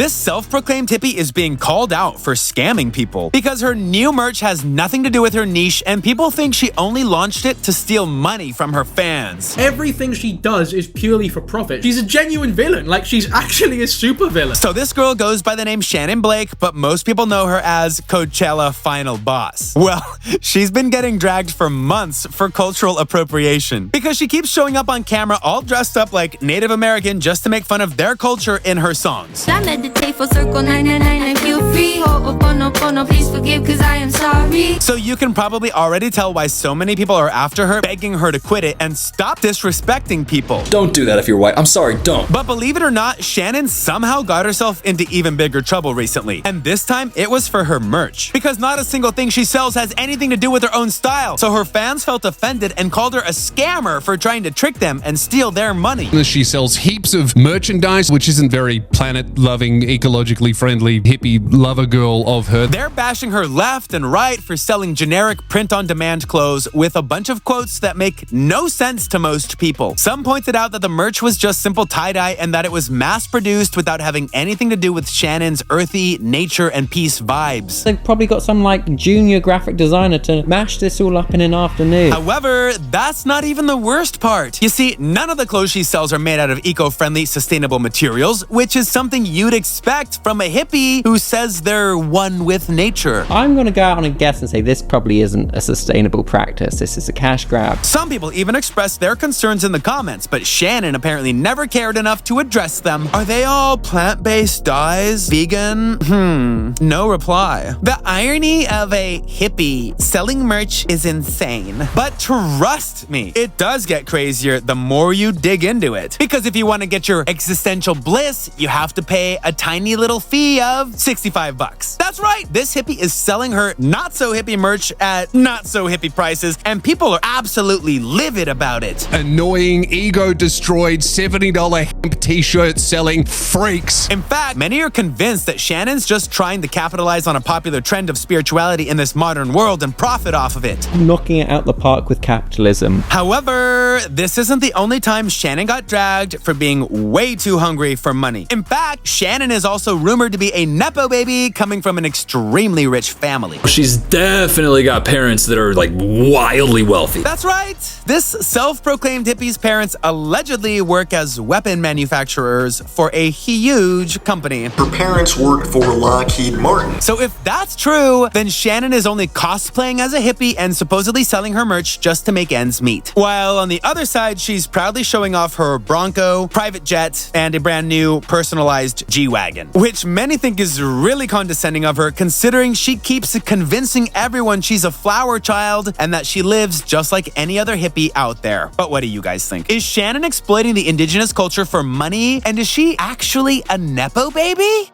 This self-proclaimed hippie is being called out for scamming people because her new merch has nothing to do with her niche and people think she only launched it to steal money from her fans. Everything she does is purely for profit. She's a genuine villain, like she's actually a super villain. So this girl goes by the name Shanin Blake, but most people know her as Coachella Final Boss. Well, she's been getting dragged for months for cultural appropriation because she keeps showing up on camera all dressed up like Native American just to make fun of their culture in her songs. I meditate for circle 999 and feel free. Ho'oponopono, please forgive cause I am sorry. So you can probably already tell why so many people are after her, begging her to quit it and stop disrespecting people. Don't do that if you're white. I'm sorry, don't. But believe it or not, Shanin somehow got herself into even bigger trouble recently. And this time, it was for her merch. Because not a single thing she sells has anything to do with her own style. So her fans felt offended and called her a scammer for trying to trick them and steal their money. She sells heaps of merchandise, which isn't very planet-loving, ecologically friendly, hippie lover girl of her. They're bashing her left and right for selling generic print-on-demand clothes with a bunch of quotes that make no sense to most people. Some pointed out that the merch was just simple tie-dye and that it was mass-produced without having anything to do with Shanin's earthy, nature, and peace vibes. They've probably got some like junior graphic designer to mash this all up in an afternoon. However, that's not even the worst part. You see, none of the clothes she sells are made out of eco-friendly, sustainable materials, which is something you'd expect from a hippie who says they're one with nature. I'm gonna go out on a guess and say this probably isn't a sustainable practice. This is a cash grab. Some people even expressed their concerns in the comments, but Shanin apparently never cared enough to address them. Are they all plant-based dyes? Vegan? No reply. The irony of a hippie selling merch is insane. But trust me, it does get crazier the more you dig into it. Because if you want to get your existential bliss, you have to pay a tiny little fee of 65 bucks. That's right, this hippie is selling her not-so-hippie merch at not-so-hippie prices, and people are absolutely livid about it. Annoying, ego-destroyed, $70 hemp t-shirt selling freaks. In fact, many are convinced that Shanin's just trying to capitalize on a popular trend of spirituality in this modern world and profit off of it. Knocking it out the park with capitalism. However, this isn't the only time Shanin got dragged for being way too hungry for money. In fact, Shanin is also rumored to be a Nepo baby coming from an extremely rich family. She's definitely got parents that are like wildly wealthy. That's right. This self-proclaimed hippie's parents allegedly work as weapon manufacturers for a huge company. Her parents worked for Lockheed Martin. So if that's true, then Shanin is only cosplaying as a hippie and supposedly selling her merch just to make ends meet. While on the other side, she's proudly showing off her Bronco, private jet, and a brand new personalized G-Wagon, which many think is really condescending of her considering she keeps convincing everyone she's a flower child and that she lives just like any other hippie out there. But what do you guys think? Is Shanin exploiting the indigenous culture for money? And is she actually a Nepo baby?